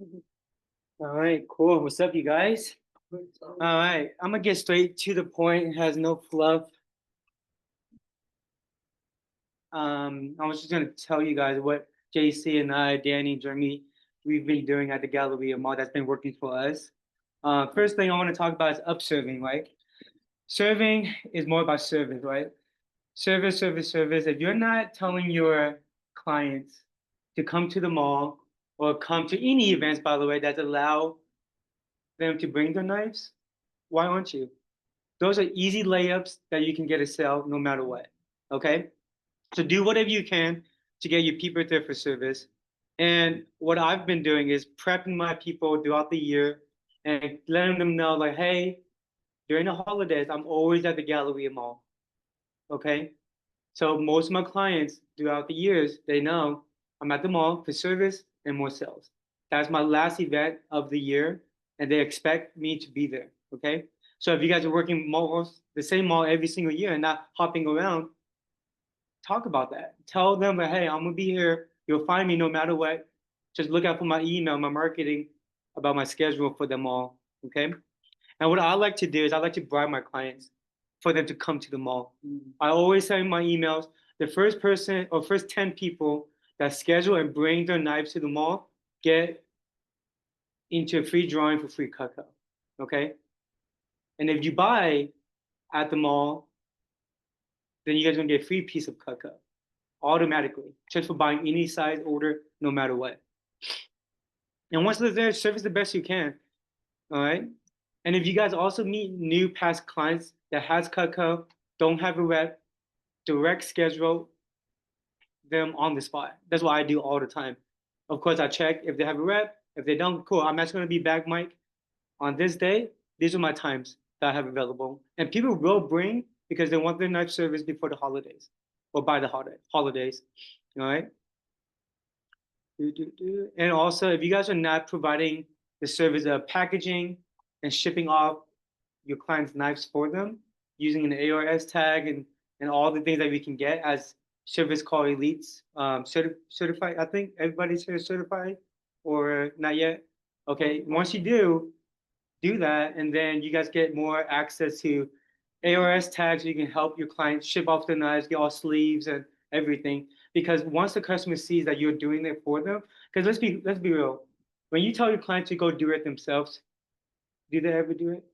All right, cool. What's up, you guys? All right, I'm gonna get straight to the point. It has no fluff. I was just gonna tell you guys what JC and I, Danny, Jeremy, we've been doing at the Galleria Mall that's been working for us. First thing I want to talk about is upserving, right? Serving is more about service, right? Service, service, service. If you're not telling your clients to come to the mall or come to any events, by the way, that allow them to bring their knives, why aren't you? Those are easy layups that you can get a sale no matter what. Okay? So do whatever you can to get your people there for service. And what I've been doing is prepping my people throughout the year and letting them know, like, hey, during the holidays, I'm always at the Galleria Mall. Okay? So most of my clients throughout the years, they know I'm at the mall for service and more sales. That's my last event of the year, and they expect me to be there. Okay. So if you guys are working malls, the same mall every single year and not hopping around, talk about that. Tell them that, hey, I'm gonna be here. You'll find me no matter what. Just look out for my email, my marketing about my schedule for them all. Okay. And what I like to do is I like to bribe my clients for them to come to the mall. I always say in my emails, the first person or first 10 people that schedule and bring their knives to the mall get into a free drawing for free cacao. Okay. And if you buy at the mall, then you guys are gonna get a free piece of cacao automatically, just for buying any size order, no matter what. And once they're there, service the best you can. All right. And if you guys also meet new past clients that has cacao, don't have a rep, direct schedule them on the spot. That's what I do all the time. Of course, I check if they have a rep. If they don't, cool. I'm actually going to be back, Mike, on this day. These are my times that I have available. And people will bring because they want their night service before the holidays or by the holidays. All right. And also, if you guys are not providing the service of packaging and shipping off your client's knives for them using an ARS tag and all the things that we can get as service call elites, certified. I think everybody's here certified or not yet. Okay, once you do that, and then you guys get more access to ARS tags. You can help your client ship off the knives, get all sleeves and everything. Because once the customer sees that you're doing it for them, because let's be real, when you tell your client to go do it themselves, do they ever do it?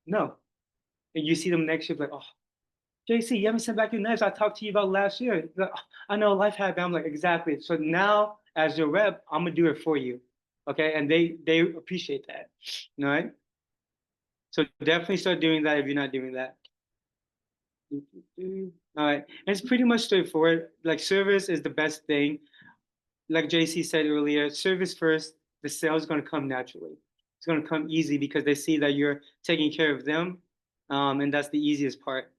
No. And you see them next year, like, oh, JC, you haven't sent back your knives I talked to you about last year. Like, oh, I know life happened. I'm like, exactly. So now, as your rep, I'm gonna do it for you. Okay, and they appreciate that. All right. So definitely start doing that if you're not doing that. All right. And it's pretty much straightforward. Like service is the best thing. Like JC said earlier, service first, the sale is going to come naturally. It's going to come easy because they see that you're taking care of them. And that's the easiest part.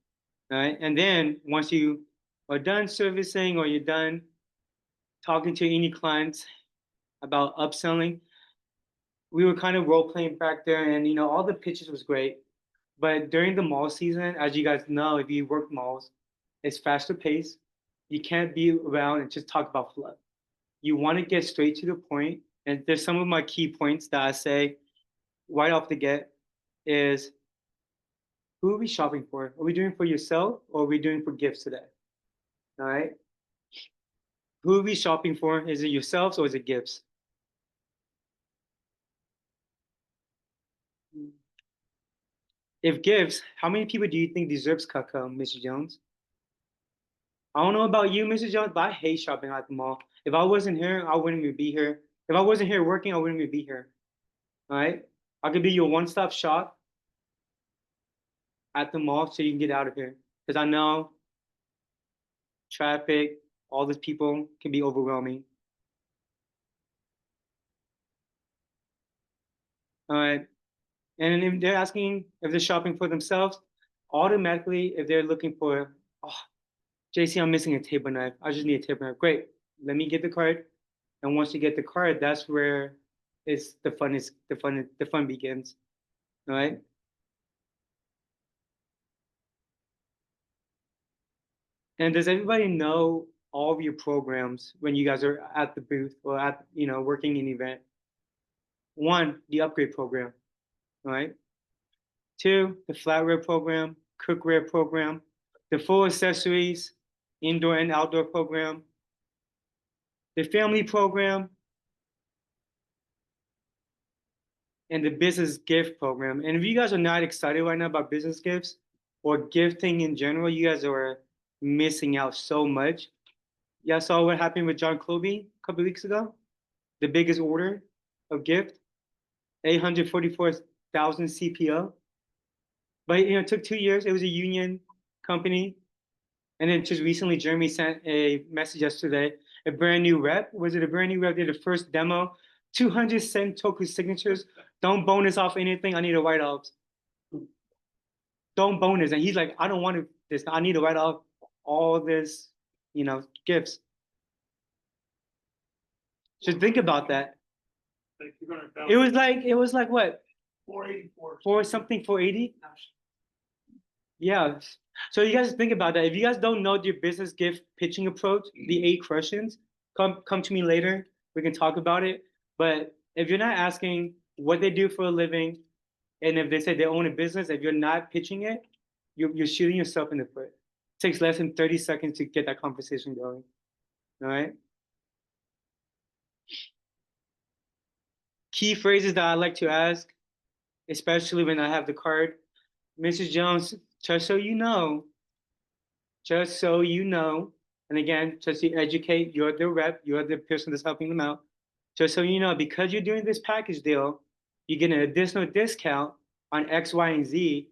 All right. And then once you are done servicing or you're done talking to any clients about upselling, we were kind of role playing back there and all the pitches was great. But during the mall season, as you guys know, if you work malls, it's faster paced. You can't be around and just talk about fluff. You want to get straight to the point. And there's some of my key points that I say right off the get is who are we shopping for? Are we doing for yourself or are we doing for gifts today? All right. Who are we shopping for? Is it yourselves or is it gifts? If gifts, how many people do you think deserves cacao, Mr. Jones? I don't know about you, Mr. Jones, but I hate shopping at the mall. If I wasn't here, I wouldn't even be here. If I wasn't here working, I wouldn't even be here. All right. I could be your one-stop shop at the mall so you can get out of here. Because I know traffic, all these people can be overwhelming. All right. And if they're asking if they're shopping for themselves, automatically, if they're looking for, oh, JC, I'm missing a table knife. I just need a table knife. Great. Let me get the card. And once you get the card, that's where the fun begins. All right. And does everybody know all of your programs when you guys are at the booth or at working an event? One, the upgrade program, all right? Two, the flatware program, cookware program, the full accessories, indoor and outdoor program, the family program, and the business gift program. And if you guys are not excited right now about business gifts or gifting in general, you guys are missing out so much. Yeah, saw what happened with John Cloby a couple of weeks ago. The biggest order of gift, 844,000 CPO. But it took 2 years. It was a union company. And then just recently, Jeremy sent a message yesterday. A brand new rep. Was it a brand new rep? Did the first demo. 200 Sentoku signatures. Don't bonus off anything. I need to write off. Don't bonus. And he's like, I don't want this. I need to write off all this, gifts. Just think about that. It was like what? 484. For something 480? Yeah. So you guys think about that. If you guys don't know your business gift pitching approach, the 8 questions, come to me later. We can talk about it. But if you're not asking what they do for a living, and if they say they own a business, if you're not pitching it, you're shooting yourself in the foot. It takes less than 30 seconds to get that conversation going. All right. Key phrases that I like to ask, especially when I have the card. Mrs. Jones, just so you know, just so you know, and again, just to educate, you're the rep, you're the person that's helping them out. Just so you know, because you're doing this package deal, you get an additional discount on X, Y, and Z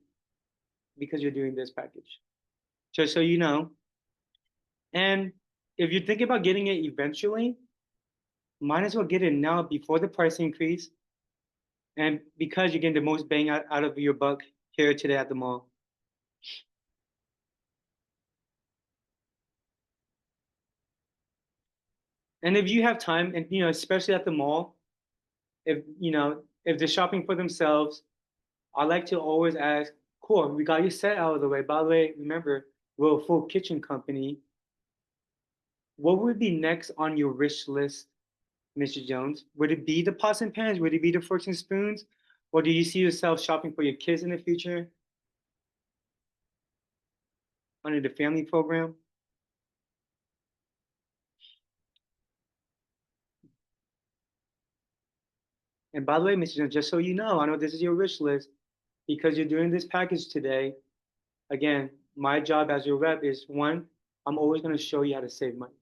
because you're doing this package. Just so you know. And if you think about getting it eventually, might as well get it now before the price increase. And because you're getting the most bang out of your buck here today at the mall. And if you have time, and especially at the mall, if they're shopping for themselves, I like to always ask, cool, we got your set out of the way. By the way, remember, we're a full kitchen company. What would be next on your wish list, Mr. Jones? Would it be the pots and pans? Would it be the forks and spoons? Or do you see yourself shopping for your kids in the future? Under the family program? And by the way, Mr. Jones, just so you know, I know this is your wish list, because you're doing this package today. Again, my job as your rep is one, I'm always going to show you how to save money.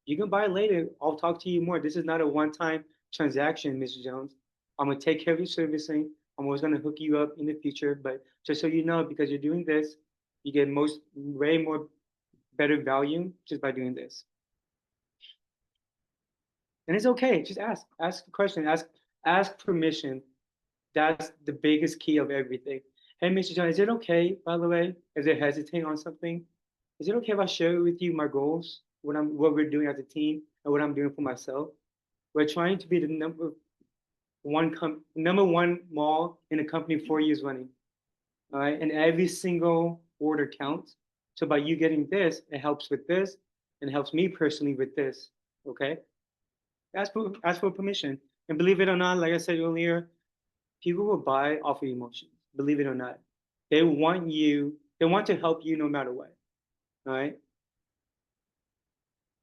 You can buy it later. I'll talk to you more. This is not a one-time transaction, Mr. Jones. I'm going to take care of your servicing. I'm always going to hook you up in the future. But just so you know, because you're doing this, you get way more better value just by doing this. And it's okay. Just ask the question, ask permission. That's the biggest key of everything. Hey, Mr. John, is it okay, by the way, if they're hesitating on something? Is it okay if I share with you my goals, what we're doing as a team, and what I'm doing for myself? We're trying to be the number one mall in the company 4 years running. All right, and every single order counts. So by you getting this, it helps with this, and helps me personally with this. Okay, ask for permission, and believe it or not, like I said earlier, people will buy off of emotions, believe it or not. They want to help you no matter what. All right.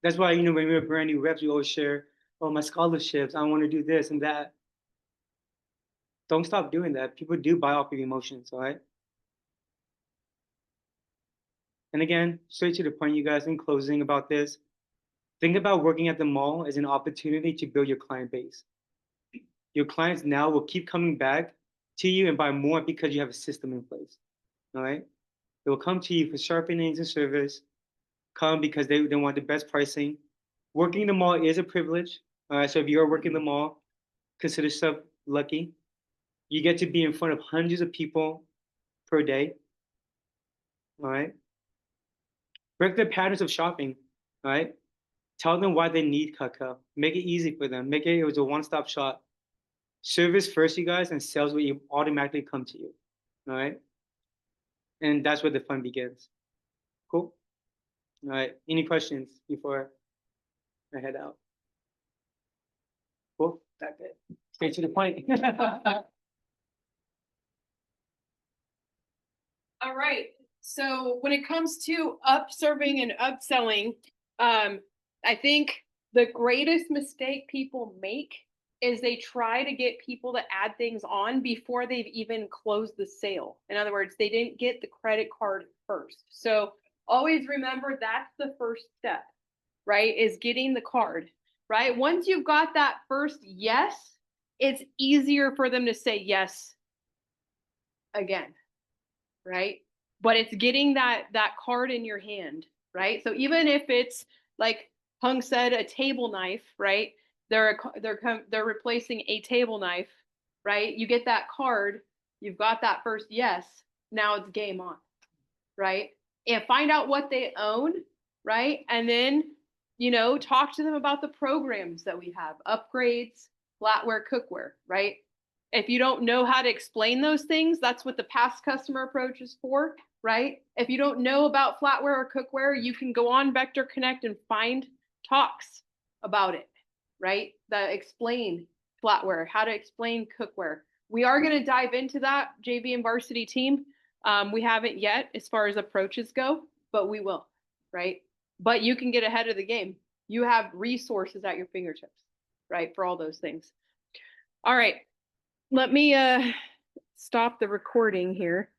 That's why, when we were brand new reps, we always share, oh, my scholarships, I want to do this and that. Don't stop doing that. People do buy off of emotions, all right? And again, straight to the point, you guys, in closing about this, think about working at the mall as an opportunity to build your client base. Your clients now will keep coming back to you and buy more because you have a system in place. All right. They will come to you for sharpenings and service, come because they want the best pricing. Working the mall is a privilege. All right. So if you're working the mall, consider yourself lucky. You get to be in front of hundreds of people per day. All right. Break their patterns of shopping. All right. Tell them why they need Kakao. Make it easy for them. Make it was a one-stop shop. Service first, you guys, and sales will automatically come to you. All right. And that's where the fun begins. Cool. All right. Any questions before I head out? Cool. That's it. Straight to the point. All right. So when it comes to upserving and upselling, I think the greatest mistake people make is they try to get people to add things on before they've even closed the sale. In other words, they didn't get the credit card first. So always remember that's the first step, right? Is getting the card, right? Once you've got that first yes, it's easier for them to say yes again, right? But it's getting that card in your hand, right? So even if it's like Hung said, a table knife, right? They're replacing a table knife, right? You get that card, you've got that first yes. Now it's game on, right? And find out what they own, right? And then talk to them about the programs that we have, upgrades, flatware, cookware, right? If you don't know how to explain those things, that's what the past customer approach is for, right? If you don't know about flatware or cookware, you can go on Vector Connect and find talks about it, right? That explain flatware, how to explain cookware. We are going to dive into that, JV and varsity team. We haven't yet as far as approaches go, but we will, right? But you can get ahead of the game. You have resources at your fingertips, right? For all those things. All right. Let me stop the recording here.